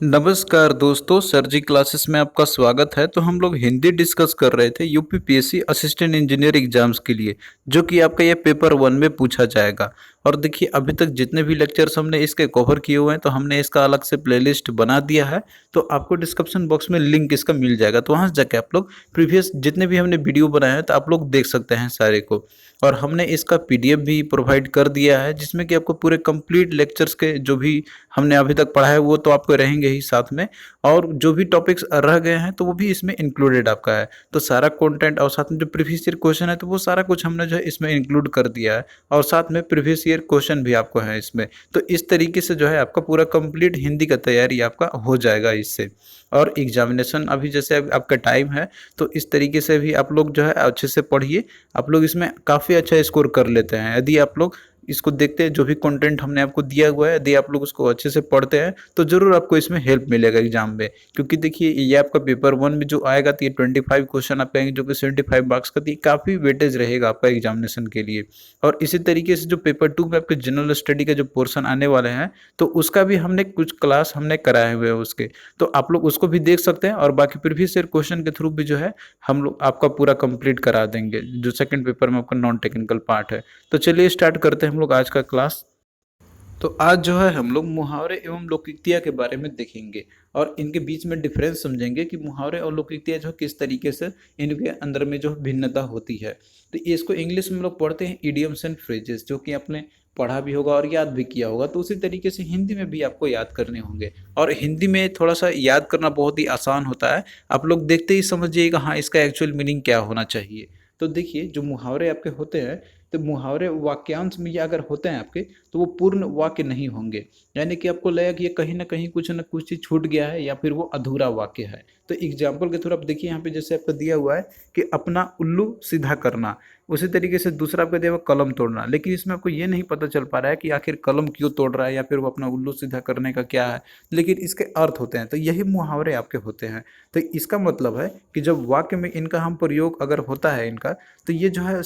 नमस्कार दोस्तों, सर जी क्लासेस में आपका स्वागत है। तो हम लोग हिंदी डिस्कस कर रहे थे यूपीपीएससी असिस्टेंट इंजीनियर एग्जाम्स के लिए, जो कि आपका ये पेपर 1 में पूछा जाएगा। और देखिए, अभी तक जितने भी लेक्चर्स हमने इसके कवर किए हुए हैं, तो हमने इसका अलग से प्लेलिस्ट बना दिया है। तो आपको डिस्क्रिप्शन बॉक्स में लिंक इसका मिल जाएगा, तो वहाँ से जाके आप लोग प्रीवियस जितने भी हमने वीडियो बनाए हैं, तो आप लोग देख सकते हैं सारे को। और हमने इसका पीडीएफ भी प्रोवाइड कर दिया है, जिसमें कि आपको पूरे कंप्लीट लेक्चर्स के जो भी हमने अभी तक पढ़ा है वो तो आपको रहेंगे ही साथ में, और जो भी टॉपिक्स रह गए हैं तो वो भी इसमें इंक्लूडेड आपका है। तो सारा कंटेंट और साथ में जो प्रीवियस ईयर क्वेश्चन है तो वो सारा कुछ हमने जो है इसमें इंक्लूड कर दिया है, और साथ में प्रीवियस ईयर क्वेश्चन भी आपको है इसमें। तो इस तरीके से जो है आपका पूरा कंप्लीट हिंदी का तैयारी आपका हो जाएगा इससे। और एग्जामिनेशन अभी जैसे आपका टाइम है, तो इस तरीके से भी आप लोग जो है अच्छे से पढ़िए। आप लोग इसमें काफ़ी अच्छा स्कोर कर लेते हैं यदि आप लोग इसको देखते हैं। जो भी कंटेंट हमने आपको दिया हुआ है, यदि आप लोग उसको अच्छे से पढ़ते हैं तो ज़रूर आपको इसमें हेल्प मिलेगा एग्जाम में। क्योंकि देखिए, ये आपका पेपर 1 में जो आएगा तो ये 25 क्वेश्चन आपके आएंगे, जो कि 75 मार्क्स का, तो ये काफ़ी वेटेज रहेगा आपका एग्जामिनेशन के लिए। और इसी तरीके से जो पेपर 2 में आपके जनरल स्टडी का जो पोर्शन आने वाले हैं, तो उसका भी हमने कुछ क्लास हमने कराए हुए हैं उसके। तो आप लोग उसको भी देख सकते हैं, और बाकी प्रीवियस ईयर क्वेश्चन के थ्रू भी जो है हम लोग आपका पूरा कंप्लीट करा देंगे, जो सेकंड पेपर में आपका नॉन टेक्निकल पार्ट है। तो चलिए स्टार्ट करते हैं हम लोग आज का क्लास। तो आज जो है हम लोग मुहावरे एवं लोकोक्तियाँ के बारे में देखेंगे, और इनके बीच में डिफरेंस समझेंगे कि मुहावरे और लोकोक्तियाँ जो किस तरीके से इनके अंदर में जो भिन्नता होती है। तो इसको इंग्लिश में हम लोग पढ़ते हैं इडियम्स एंड फ्रेजेस, जो कि आपने पढ़ा भी होगा और याद भी किया होगा। तो उसी तरीके से हिंदी में भी आपको याद करने होंगे, और हिंदी में थोड़ा सा याद करना बहुत ही आसान होता है। आप लोग देखते ही समझ जाइएगा हाँ इसका एक्चुअल मीनिंग क्या होना चाहिए। तो देखिए, जो मुहावरे आपके होते हैं, तो मुहावरे वाक्यांश में ये अगर होते हैं आपके, तो वो पूर्ण वाक्य नहीं होंगे। यानी कि आपको लगेगा कि ये कहीं ना कुछ चीज छूट गया है, या फिर वो अधूरा वाक्य है। तो एग्जाम्पल के थ्रू आप देखिए, यहाँ पे जैसे आपका दिया हुआ है कि अपना उल्लू सीधा करना। उसी तरीके से दूसरा आपका दिया हुआ कलम तोड़ना, लेकिन इसमें आपको ये नहीं पता चल पा रहा है कि आखिर कलम क्यों तोड़ रहा है, या फिर वो अपना उल्लू सीधा करने का क्या है। लेकिन इसके अर्थ होते हैं, तो यही मुहावरे आपके होते हैं। तो इसका मतलब है कि जब वाक्य में इनका हम प्रयोग अगर होता है इनका, तो ये जो है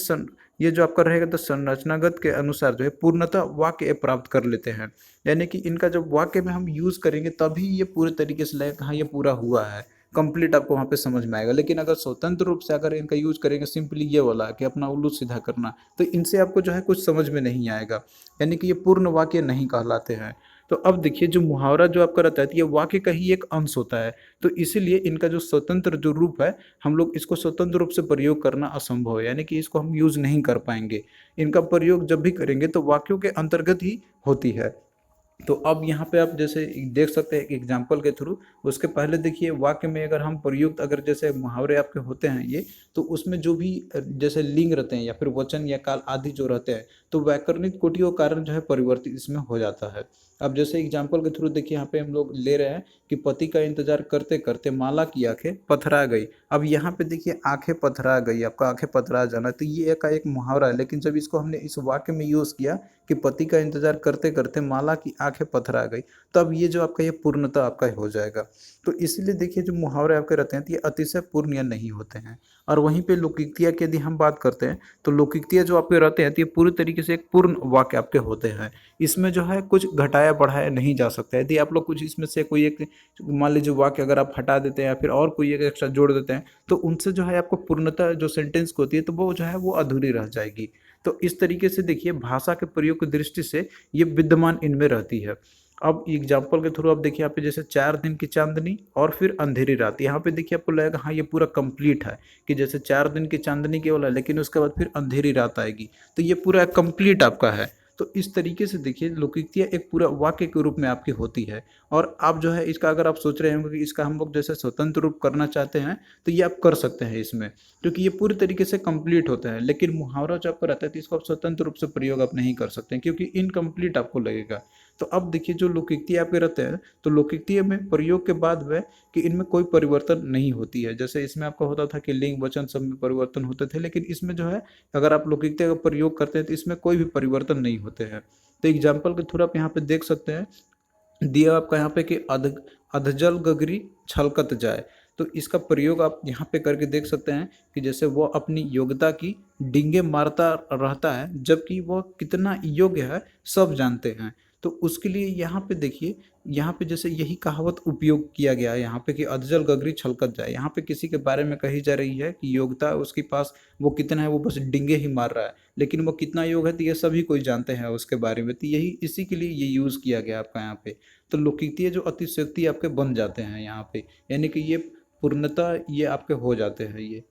ये जो आपका रहेगा, तो संरचनागत के अनुसार जो है पूर्णतः वाक्य प्राप्त कर लेते हैं। यानी कि इनका जब वाक्य में हम यूज करेंगे, तभी ये पूरे तरीके से लगेगा हाँ ये पूरा हुआ है, कंप्लीट आपको वहाँ पे समझ में आएगा। लेकिन अगर स्वतंत्र रूप से अगर इनका यूज करेंगे, सिंपली ये वाला कि अपना उल्लू सीधा करना, तो इनसे आपको जो है कुछ समझ में नहीं आएगा। यानी कि ये पूर्ण वाक्य नहीं कहलाते हैं। तो अब देखिए, जो मुहावरा जो आपका रहता है, तो ये वाक्य का ही एक अंश होता है। तो इसीलिए इनका जो स्वतंत्र जो रूप है, हम लोग इसको स्वतंत्र रूप से प्रयोग करना असंभव है, यानी कि इसको हम यूज नहीं कर पाएंगे। इनका प्रयोग जब भी करेंगे तो वाक्यों के अंतर्गत ही होती है। तो अब यहाँ पे आप जैसे देख सकते हैं एक एग्जाम्पल के थ्रू। उसके पहले देखिए, वाक्य में अगर हम प्रयुक्त अगर जैसे मुहावरे आपके होते हैं ये, तो उसमें जो भी जैसे लिंग रहते हैं, या फिर वचन या काल आदि जो रहते हैं, तो व्याकरणिक कोटियों के कारण जो है परिवर्तित इसमें हो जाता है। अब जैसे एग्जाम्पल के थ्रू देखिए, यहाँ पे हम लोग ले रहे हैं कि पति का इंतजार करते करते माला की आंखें पथरा गई। अब यहाँ पे देखिए, आंखें पथरा गई, आपका आंखें पथरा जाना, तो ये एक मुहावरा है। लेकिन जब इसको हमने इस वाक्य में यूज किया कि पति का इंतजार करते करते माला की आंखें पथरा गई, तब ये जो आपका ये पूर्णता आपका हो जाएगा। तो इसलिए देखिए, जो मुहावरे आपके रहते हैं, तो ये अतिशय पूर्ण या नहीं होते हैं। और वहीं पे लोकोक्तियाँ की यदि हम बात करते हैं, तो लोकोक्तियाँ जो आपके रहते हैं, तो ये पूरी तरीके से एक पूर्ण वाक्य आपके होते हैं। इसमें जो है कुछ घटाया बढ़ाया नहीं जा सकता है। यदि आप लोग कुछ इसमें से कोई एक, मान लीजिए वाक्य अगर आप हटा देते हैं, या फिर और कोई एक एक्स्ट्रा जोड़ देते हैं, तो उनसे जो है आपको पूर्णता जो सेंटेंस को होती है, तो वो जो है वो अधूरी रह जाएगी। तो इस तरीके से देखिए, भाषा के प्रयोग की दृष्टि से ये विद्यमान इनमें रहती है। अब एग्जाम्पल के थ्रू आप देखिए, यहाँ पे जैसे 4 दिन की चांदनी और फिर अंधेरी रात, यहाँ पे देखिए आपको लगेगा हाँ ये पूरा कंप्लीट है, कि जैसे 4 दिन की चांदनी केवल है, लेकिन उसके बाद फिर अंधेरी रात आएगी, तो ये पूरा कंप्लीट आपका है। तो इस तरीके से देखिए, लोकोक्तियाँ एक पूरा वाक्य के रूप में आपकी होती है। और आप जो है इसका अगर आप सोच रहे होंगे कि इसका हम लोग जैसे स्वतंत्र रूप करना चाहते हैं, तो ये आप कर सकते हैं इसमें, क्योंकि ये पूरी तरीके से कंप्लीट होता है। लेकिन मुहावरा जो आपका रहता है, तो इसको आप स्वतंत्र रूप से प्रयोग आप नहीं कर सकते हैं, क्योंकि इनकम्प्लीट आपको लगेगा। तो अब देखिए, जो लोकोक्ति आपके रहते हैं, तो लोकोक्ति में प्रयोग के बाद वह कि इनमें कोई परिवर्तन नहीं होती है। जैसे इसमें आपका होता था कि लिंग वचन सब में परिवर्तन होते थे, लेकिन इसमें जो है अगर आप लोकोक्ति का प्रयोग करते हैं, तो इसमें कोई भी परिवर्तन नहीं होते हैं। तो एग्जाम्पल के थ्रू आप यहाँ पे देख सकते हैं, दिया आपका यहाँ पे कि अधजल गगरी छलकत जाए। तो इसका प्रयोग आप यहाँ पे करके देख सकते हैं कि जैसे वो अपनी योग्यता की डींगे मारता रहता है, जबकि वह कितना योग्य है सब जानते हैं। तो उसके लिए यहाँ पे देखिए, यहाँ पे जैसे यही कहावत उपयोग किया गया है यहाँ पे कि अधजल गगरी छलकत जाए। यहाँ पे किसी के बारे में कही जा रही है कि योग्यता उसके पास वो कितना है, वो बस डिंगे ही मार रहा है, लेकिन वो कितना योग है तो ये सभी कोई जानते हैं उसके बारे में। तो यही इसी के लिए ये यूज़ किया गया आपका यहाँ पे। तो लोकितीय जो अतिशयोक्ति आपके बन जाते हैं यहाँ पे, यानी कि ये पूर्णतः ये आपके हो जाते हैं ये।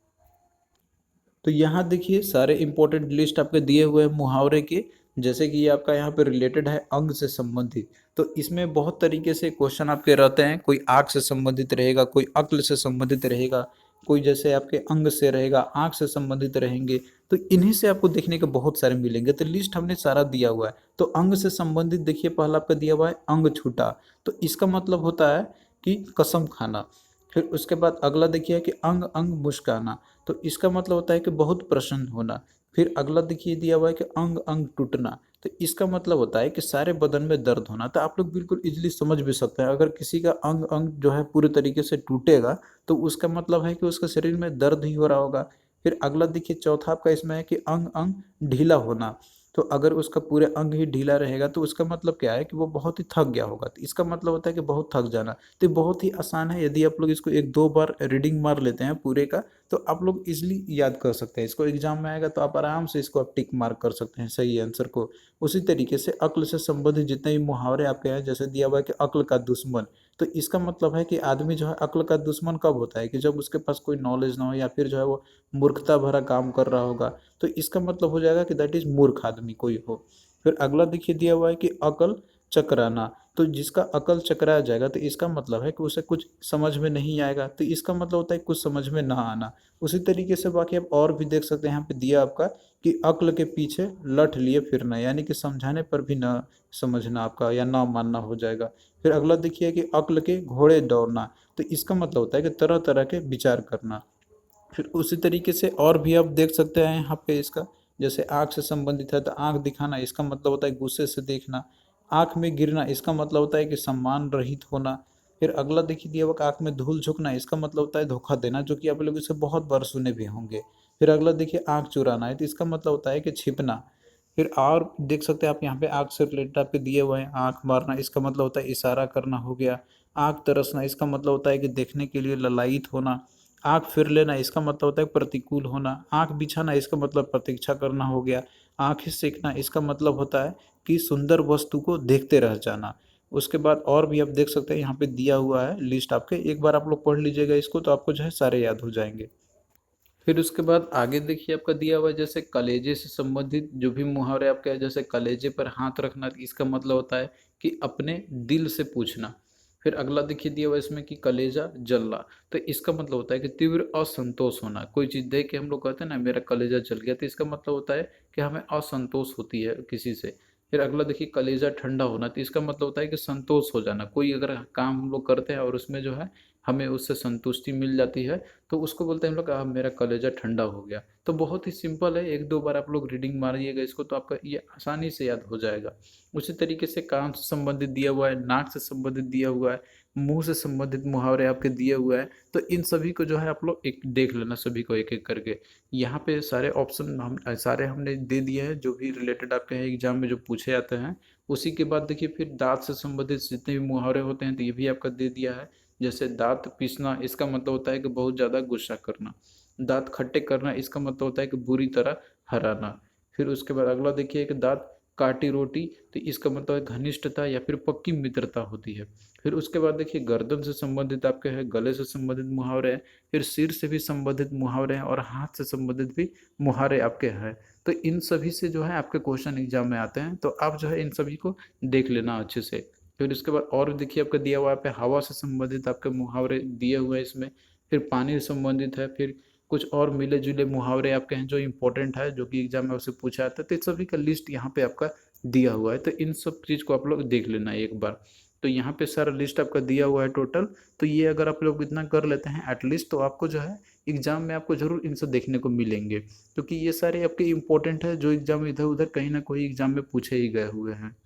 तो यहाँ देखिए सारे इंपॉर्टेंट लिस्ट आपके दिए हुए हैं मुहावरे के, जैसे कि ये आपका यहाँ पे रिलेटेड है अंग से संबंधित। तो इसमें बहुत तरीके से क्वेश्चन आपके रहते हैं, कोई आँख से संबंधित रहेगा, कोई अक्ल से संबंधित रहेगा, कोई जैसे आपके अंग से रहेगा, आँख से संबंधित रहेंगे। तो इन्हीं से आपको देखने के बहुत सारे मिलेंगे। तो लिस्ट हमने सारा दिया हुआ है। तो अंग से संबंधित देखिए पहला आपका दिया हुआ है अंग छूटा। तो इसका मतलब होता है कि कसम खाना। फिर उसके बाद अगला देखिए कि अंग अंग मुस्काना। तो इसका मतलब होता है कि बहुत प्रसन्न होना। फिर अगला देखिए दिया हुआ है कि अंग अंग टूटना। तो इसका मतलब होता है कि सारे बदन में दर्द होना। तो आप लोग बिल्कुल इजीली समझ भी सकते हैं, अगर किसी का अंग अंग जो है पूरे तरीके से टूटेगा तो उसका मतलब है कि उसके शरीर में दर्द ही हो रहा होगा। फिर अगला देखिए चौथा आपका इसमें है कि अंग अंग ढीला होना। तो अगर उसका पूरे अंग ही ढीला रहेगा तो उसका मतलब क्या है कि वो बहुत ही थक गया होगा। तो इसका मतलब होता है कि बहुत थक जाना। तो ये बहुत ही आसान है, यदि आप लोग इसको एक दो बार रीडिंग मार लेते हैं पूरे का तो आप लोग इजीली याद कर सकते हैं इसको। एग्जाम में आएगा तो आप आराम से इसको आप टिक मार्क कर सकते हैं सही आंसर को। उसी तरीके से अक्ल से संबंधित जितने भी मुहावरे आपके हैं, जैसे दिया हुआ है कि अक्ल का दुश्मन। तो इसका मतलब है कि आदमी जो है अक्ल का दुश्मन कब होता है कि जब उसके पास कोई नॉलेज ना हो या फिर जो है वो मूर्खता भरा काम कर रहा होगा। तो इसका मतलब हो जाएगा कि दैट इज मूर्ख आदमी कोई हो। फिर अगला देखिए दिया हुआ है कि अकल चकराना। तो जिसका अकल चकराया जाएगा तो इसका मतलब है कि उसे कुछ समझ में नहीं आएगा। तो इसका मतलब होता है कुछ समझ में ना आना। उसी तरीके से बाकी आप और भी देख सकते हैं, यहाँ पे दिया आपका कि अक्ल के पीछे लठ लिए फिरना, यानी कि समझाने पर भी ना समझना आपका या ना मानना हो जाएगा। फिर अगला देखिए कि अक्ल के घोड़े दौड़ना। तो इसका मतलब होता है कि तरह तरह के विचार करना। फिर उसी तरीके से और भी आप देख सकते हैं यहाँ पे इसका, जैसे आँख से संबंधित है तो आँख दिखाना, इसका मतलब होता है गुस्से से देखना। आँख में गिरना, इसका मतलब होता है कि सम्मान रहित होना। फिर अगला देखिए दिया हुआ आँख में धूल झोंकना, इसका मतलब होता है धोखा देना, जो कि आप लोग इसे बहुत बार सुने भी होंगे। फिर अगला देखिए आँख चुराना है, तो इसका मतलब होता है कि छिपना। फिर और देख सकते हैं आप यहाँ पे आँख से रिलेटेड आपके दिए हुए हैं, आँख मारना इसका मतलब होता है इशारा करना हो गया। आँख तरसना इसका मतलब होता है कि देखने के लिए ललायित होना। आँख फिर लेना इसका मतलब होता है प्रतिकूल होना। आँख बिछाना इसका मतलब प्रतीक्षा करना हो गया। आँखें सेकना इसका मतलब होता है कि सुंदर वस्तु को देखते रह जाना। उसके बाद और भी आप देख सकते हैं यहाँ पे दिया हुआ है लिस्ट आपके, एक बार आप लोग पढ़ लीजिएगा इसको तो आपको जो है सारे याद हो जाएंगे। फिर उसके बाद आगे देखिए आपका दिया हुआ है जैसे कलेजे से संबंधित जो भी मुहावरे आपके हैं, जैसे कलेजे पर हाथ रखना, तो इसका मतलब होता है कि अपने दिल से पूछना। फिर अगला देखिए दिया हुआ है इसमें कि कलेजा जलना। तो इसका मतलब होता है कि तीव्र असंतोष होना। कोई चीज़ देख के हम लोग कहते हैं ना मेरा कलेजा जल गया, तो इसका मतलब होता है कि हमें असंतोष होती है किसी से। फिर अगला देखिए कलेजा ठंडा होना, तो इसका मतलब होता है कि संतोष हो जाना। कोई अगर काम हम लोग करते हैं और उसमें जो है हमें उससे संतुष्टि मिल जाती है तो उसको बोलते हैं हम लोग मेरा कलेजा ठंडा हो गया। तो बहुत ही सिंपल है, एक दो बार आप लोग रीडिंग मारिएगा इसको तो आपका ये आसानी से याद हो जाएगा। उसी तरीके से कान से संबंधित दिया हुआ है, नाक से संबंधित दिया हुआ है, मुंह से संबंधित मुहावरे आपके दिए हुए हैं। तो इन सभी को जो है आप लोग एक देख लेना, सभी को एक एक करके। यहाँ पे सारे ऑप्शन हम सारे हमने दे दिए हैं जो भी रिलेटेड आपके हैं एग्जाम में जो पूछे जाते हैं। उसी के बाद देखिए फिर दांत से संबंधित जितने भी मुहावरे होते हैं तो ये भी आपका दे दिया है। जैसे दांत पीसना इसका मतलब होता है कि बहुत ज़्यादा गुस्सा करना। दांत खट्टे करना इसका मतलब होता है कि बुरी तरह हराना। फिर उसके बाद अगला देखिए कि दांत काटी रोटी, तो इसका मतलब है घनिष्ठता या फिर पक्की मित्रता होती है। फिर उसके बाद देखिए गर्दन से संबंधित आपके हैं, गले से संबंधित मुहावरे हैं, फिर सिर से भी संबंधित मुहावरे हैं और हाथ से संबंधित भी मुहावरे आपके हैं। तो इन सभी से जो है आपके क्वेश्चन एग्जाम में आते हैं, तो आप जो है इन सभी को देख लेना अच्छे से। फिर उसके बाद और देखिए आपका दिया हुआ है पे हवा से संबंधित आपके मुहावरे दिए हुए हैं इसमें। फिर पानी से संबंधित है, फिर कुछ और मिले जुले मुहावरे आपके हैं जो इंपॉर्टेंट है, जो कि एग्जाम में उससे पूछा जाता है। तो इस सभी का लिस्ट यहाँ पे आपका दिया हुआ है, तो इन सब चीज़ को आप लोग देख लेना एक बार। तो यहाँ पे सारा लिस्ट आपका दिया हुआ है टोटल। तो ये अगर आप लोग इतना कर लेते हैं एटलीस्ट, तो आपको जो है एग्जाम में आपको जरूर इनसे देखने को मिलेंगे, क्योंकि ये सारे आपके इंपॉर्टेंट है जो एग्जाम इधर उधर कहीं ना कहीं एग्जाम में पूछे ही गए हुए हैं।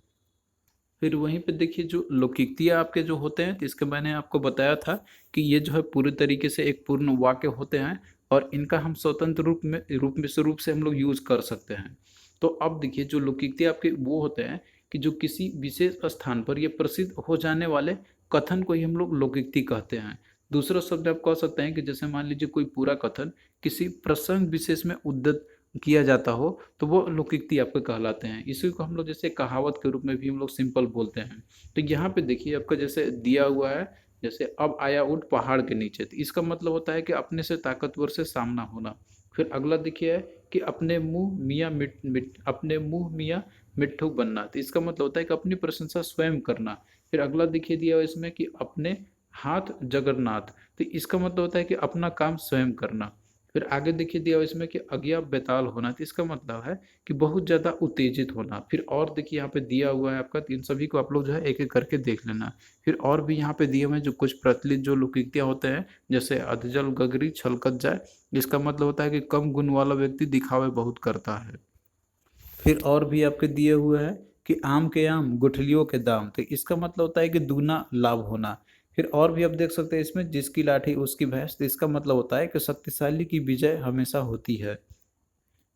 फिर वहीं पे देखिए जो लोकोक्तियाँ आपके जो होते हैं, तो इसके मैंने आपको बताया था कि ये जो है पूरी तरीके से एक पूर्ण वाक्य होते हैं और इनका हम स्वतंत्र रूप में स्वरूप से हम लोग यूज कर सकते हैं। तो अब देखिए जो लोकोक्तियाँ आपके वो होते हैं कि जो किसी विशेष स्थान पर ये प्रसिद्ध हो जाने वाले कथन को ही हम लोग लोकोक्ति कहते हैं। दूसरा शब्द आप कह सकते हैं कि जैसे मान लीजिए कोई पूरा कथन किसी प्रसंग विशेष में उद्धृत किया जाता हो तो वो लोकोक्ति आपके कहलाते हैं। इसी को हम लोग जैसे कहावत के रूप में भी हम लोग सिंपल बोलते हैं। तो यहाँ पे देखिए आपका जैसे दिया हुआ है, जैसे अब आया ऊंट पहाड़ के नीचे, तो इसका मतलब होता है कि अपने से ताकतवर से सामना होना। फिर अगला देखिए है कि अपने मुंह मियाँ मिट्ठू बनना, तो इसका मतलब होता है कि अपनी प्रशंसा स्वयं करना। फिर अगला देखिए दिया हुआ इसमें कि अपने हाथ जगन्नाथ, तो इसका मतलब होता है कि अपना काम स्वयं करना। फिर आगे देखिए दिया हुआ इसमें कि अज्ञा बेताल होना, तो इसका मतलब है कि बहुत ज़्यादा उत्तेजित होना। फिर और देखिए यहाँ पे दिया हुआ है आपका, तो इन सभी को आप लोग जो है एक एक करके देख लेना। फिर और भी यहाँ पे दिए हुए हैं जो कुछ प्रचलित जो लोकोक्तियाँ होते हैं, जैसे अधजल गगरी छलकत जाए, इसका मतलब होता है कि कम गुण वाला व्यक्ति दिखावे बहुत करता है। फिर और भी आपके दिए हुए हैं कि आम के आम गुठलियों के दाम, तो इसका मतलब होता है कि दूना लाभ होना। फिर और भी आप देख सकते हैं इसमें जिसकी लाठी उसकी भैंस, तो इसका मतलब होता है कि शक्तिशाली की विजय हमेशा होती है।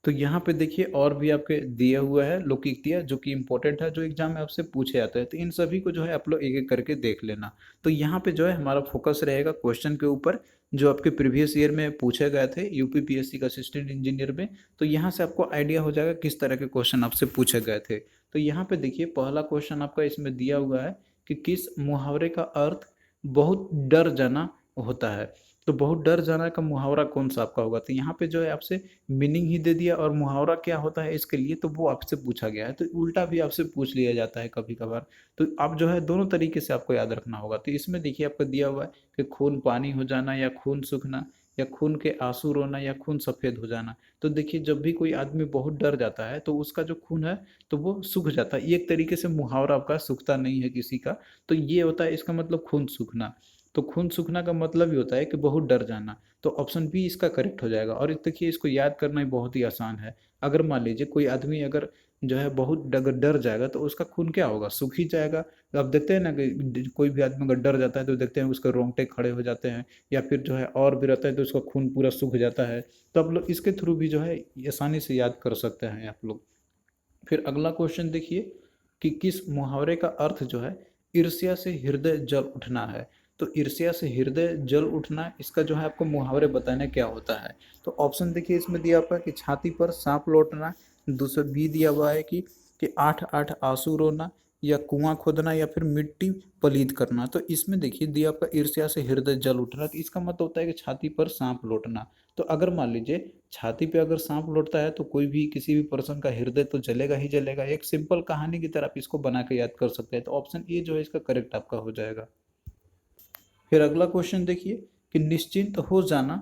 तो यहाँ पे देखिए और भी आपके दिया हुआ है लोकोक्तियाँ जो कि इंपॉर्टेंट है, जो एग्जाम में आपसे पूछे जाते हैं, तो इन सभी को जो है आप लोग एक एक करके देख लेना। तो यहाँ पे जो है हमारा फोकस रहेगा क्वेश्चन के ऊपर जो आपके प्रीवियस ईयर में पूछे गए थे यूपीपीएससी का असिस्टेंट इंजीनियर में। तो यहाँ से आपको आइडिया हो जाएगा किस तरह के क्वेश्चन आपसे पूछे गए थे। तो यहाँ पे देखिए पहला क्वेश्चन आपका इसमें दिया हुआ है कि किस मुहावरे का अर्थ बहुत डर जाना होता है। तो बहुत डर जाना का मुहावरा कौन सा आपका होगा, तो यहाँ पे जो है आपसे मीनिंग ही दे दिया और मुहावरा क्या होता है इसके लिए तो वो आपसे पूछा गया है। तो उल्टा भी आपसे पूछ लिया जाता है कभी कभार, तो आप जो है दोनों तरीके से आपको याद रखना होगा। तो इसमें देखिए आपको दिया हुआ है कि खून पानी हो जाना या खून सूखना या खून के आंसू रोना या खून सफ़ेद हो जाना। तो देखिए जब भी कोई आदमी बहुत डर जाता है तो उसका जो खून है तो वो सूख जाता है। ये एक तरीके से मुहावरा आपका सूखता नहीं है किसी का, तो ये होता है इसका मतलब खून सूखना। तो खून सूखना का मतलब ही होता है कि बहुत डर जाना। तो ऑप्शन बी इसका करेक्ट हो जाएगा। और देखिए इसको याद करना ही बहुत ही आसान है। अगर मान लीजिए कोई आदमी अगर जो है बहुत डर डर जाएगा तो उसका खून क्या होगा, सूख ही जाएगा। तो आप देखते हैं ना कि कोई भी आदमी अगर डर जाता है तो देखते हैं उसके रोंगटे खड़े हो जाते हैं, या फिर जो है और भी रहता है तो उसका खून पूरा सूख जाता है। तो आप लोग इसके थ्रू भी जो है आसानी से याद कर सकते हैं आप लोग। फिर अगला क्वेश्चन देखिए कि किस मुहावरे का अर्थ जो है ईर्ष्या से हृदय जल उठना है। तो ईर्ष्या से हृदय जल उठना, इसका जो है आपको मुहावरे बताना क्या होता है। तो ऑप्शन देखिए इसमें दिया हुआ है कि छाती पर सांप लौटना, दूसरा बी दिया हुआ है कि आठ आठ आंसू रोना या कुआं खोदना या फिर मिट्टी पलीद करना। तो इसमें देखिए दिया आपका ईर्ष्या से हृदय जल उठना, तो इसका मतलब होता है कि छाती पर सांप लौटना। तो अगर मान लीजिए छाती पे अगर सांप लौटता है तो कोई भी किसी भी पर्सन का हृदय तो जलेगा ही जलेगा। एक सिंपल कहानी की तरह आप इसको बना के याद कर सकते हैं। तो ऑप्शन ए जो है इसका करेक्ट आपका हो जाएगा। फिर अगला क्वेश्चन देखिए कि निश्चिंत हो जाना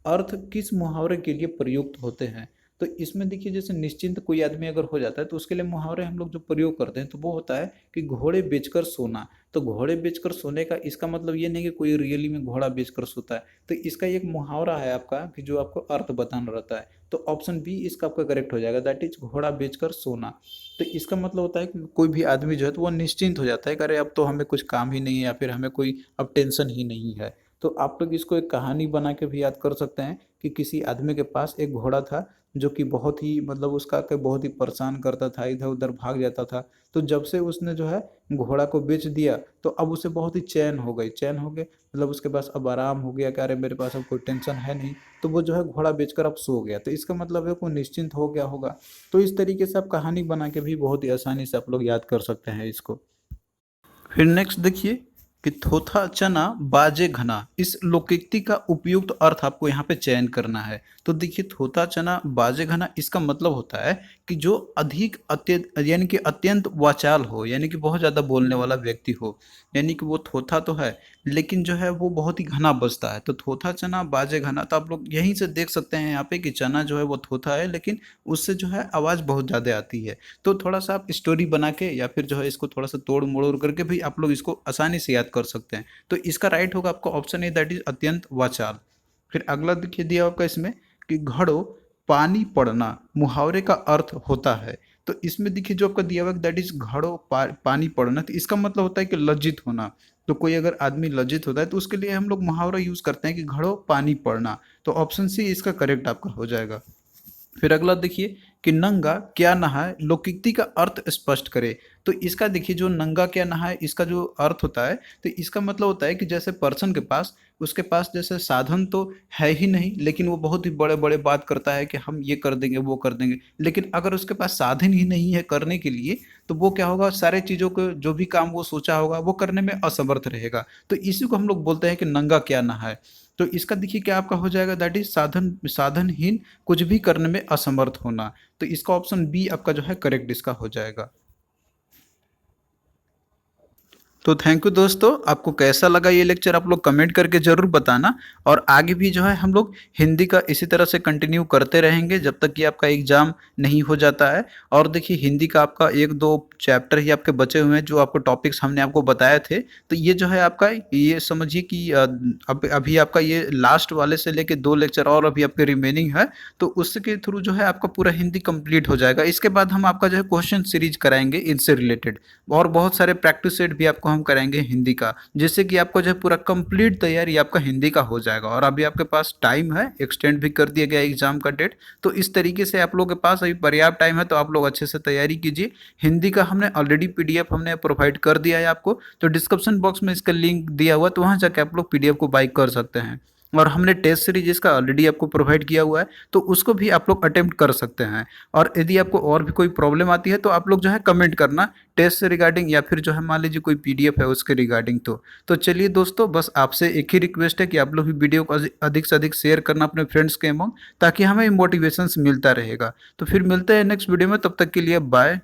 अर्थ किस मुहावरे के लिए प्रयुक्त होते हैं। तो इसमें देखिए जैसे निश्चिंत कोई आदमी अगर हो जाता है तो उसके लिए मुहावरे हम लोग जो प्रयोग करते हैं तो वो होता है कि घोड़े बेचकर सोना। तो घोड़े बेचकर सोने का इसका मतलब ये नहीं कि कोई रियली में घोड़ा बेचकर सोता है। तो इसका एक मुहावरा है आपका कि जो आपको अर्थ बताना रहता है। तो ऑप्शन बी इसका आपका करेक्ट हो जाएगा, दैट इज घोड़ा बेचकर सोना। तो इसका मतलब होता है कि कोई भी आदमी जो है तो वो निश्चिंत हो जाता है कि अरे अब तो हमें कुछ काम ही नहीं है या फिर हमें कोई अब टेंशन ही नहीं है। तो आप लोग इसको एक कहानी बना के भी याद कर सकते हैं कि किसी आदमी के पास एक घोड़ा था जो कि बहुत ही मतलब उसका के बहुत ही परेशान करता था, इधर उधर भाग जाता था। तो जब से उसने जो है घोड़ा को बेच दिया तो अब उसे बहुत ही चैन हो गई, चैन हो गए मतलब उसके पास अब आराम हो गया कि अरे मेरे पास अब कोई टेंशन है नहीं। तो वो जो है घोड़ा बेचकर अब सो गया, तो इसका मतलब है वो निश्चिंत हो गया होगा। तो इस तरीके से आप कहानी बना के भी बहुत ही आसानी से आप लोग याद कर सकते हैं इसको। फिर नेक्स्ट देखिए कि थोथा चना बाजे घना, इस लोकोक्ति का उपयुक्त अर्थ आपको यहाँ पे चयन करना है। तो देखिए थोथा चना बाजे घना इसका मतलब होता है कि जो अधिक अत्यंत यानी कि अत्यंत वाचाल हो, यानी कि बहुत ज़्यादा बोलने वाला व्यक्ति हो। यानी कि वो थोथा तो है लेकिन जो है वो बहुत ही घना बजता है। तो थोथा चना बाजे घना, तो आप लोग यहीं से देख सकते हैं यहाँ पे कि चना जो है वो थोथा है लेकिन उससे जो है आवाज़ बहुत ज़्यादा आती है। तो थोड़ा सा आप स्टोरी बना के या फिर जो है इसको थोड़ा सा तोड़ मड़ोड़ करके भी आप लोग इसको आसानी से याद कर सकते हैं। तो इसका राइट होगा आपका ऑप्शन ए, दैट इज अत्यंत वाचाल। फिर अगला देखिए दिया आपका इसमें कि घड़ो पानी पड़ना मुहावरे का अर्थ होता है। तो इसमें देखिए जो आपका दिया हुआ दैट इज घड़ो पानी पड़ना, तो इसका मतलब होता है कि लज्जित होना। तो कोई अगर आदमी लज्जित होता है तो उसके लिए हम लोग मुहावरा यूज करते हैं कि घड़ो पानी पड़ना। तो ऑप्शन सी इसका करेक्ट आपका हो जाएगा। फिर अगला देखिए कि नंगा क्या नहाए लोकोक्ति का अर्थ स्पष्ट करे। तो इसका देखिए जो नंगा क्या नहाए इसका जो अर्थ होता है, तो इसका मतलब होता है कि जैसे पर्सन के पास, उसके पास जैसे साधन तो है ही नहीं, लेकिन वो बहुत ही बड़े बड़े बात करता है कि हम ये कर देंगे वो कर देंगे, लेकिन अगर उसके पास साधन ही नहीं है करने के लिए, तो वो क्या होगा, सारे चीज़ों को जो भी काम वो सोचा होगा वो करने में असमर्थ रहेगा। तो इसी को हम लोग बोलते हैं कि नंगा क्या नहाए। तो इसका देखिए क्या आपका हो जाएगा, दैट इज साधनहीन, कुछ भी करने में असमर्थ होना। तो इसका ऑप्शन बी आपका जो है करेक्ट इसका हो जाएगा। तो थैंक यू दोस्तों, आपको कैसा लगा ये लेक्चर आप लोग कमेंट करके ज़रूर बताना। और आगे भी जो है हम लोग हिंदी का इसी तरह से कंटिन्यू करते रहेंगे जब तक कि आपका एग्ज़ाम नहीं हो जाता है। और देखिए हिंदी का आपका एक दो चैप्टर ही आपके बचे हुए हैं, जो आपको टॉपिक्स हमने आपको बताए थे। तो ये जो है आपका, ये समझिए कि अब अभी आपका ये लास्ट वाले से लेके 2 लेक्चर और अभी आपके रिमेनिंग है। तो उसके थ्रू जो है आपका पूरा हिंदी कंप्लीट हो जाएगा। इसके बाद हम आपका जो है क्वेश्चन सीरीज कराएंगे इनसे रिलेटेड, और बहुत सारे प्रैक्टिस सेट भी आपको हम कराएंगे हिंदी का, जिससे कि आपको जो है पूरा कंप्लीट तैयारी आपका हिंदी का हो जाएगा। और अभी आपके पास टाइम है, एक्सटेंड भी कर दिया गया एग्जाम का डेट। तो इस तरीके से आप लोगों के पास अभी पर्याप्त टाइम है, तो आप लोग अच्छे से तैयारी कीजिए। हिंदी का हमने ऑलरेडी पीडीएफ हमने प्रोवाइड कर दिया है आपको, तो डिस्क्रिप्शन बॉक्स में इसका लिंक दिया हुआ है, तो वहाँ जाके आप लोग पीडीएफ को बाई कर सकते हैं। और हमने टेस्ट सीरीज इसका ऑलरेडी आपको प्रोवाइड किया हुआ है, तो उसको भी आप लोग अटेम्प्ट कर सकते हैं। और यदि आपको और भी कोई प्रॉब्लम आती है तो आप लोग जो है कमेंट करना, टेस्ट से रिगार्डिंग, या फिर जो है मान लीजिए कोई पीडीएफ है उसके रिगार्डिंग। तो चलिए दोस्तों, बस आपसे एक ही रिक्वेस्ट है कि आप लोग भी वीडियो को अधिक से अधिक शेयर करना अपने फ्रेंड्स के अमंग, ताकि हमें मोटिवेशन मिलता रहेगा। तो फिर मिलते हैं नेक्स्ट वीडियो में, तब तक के लिए बाय।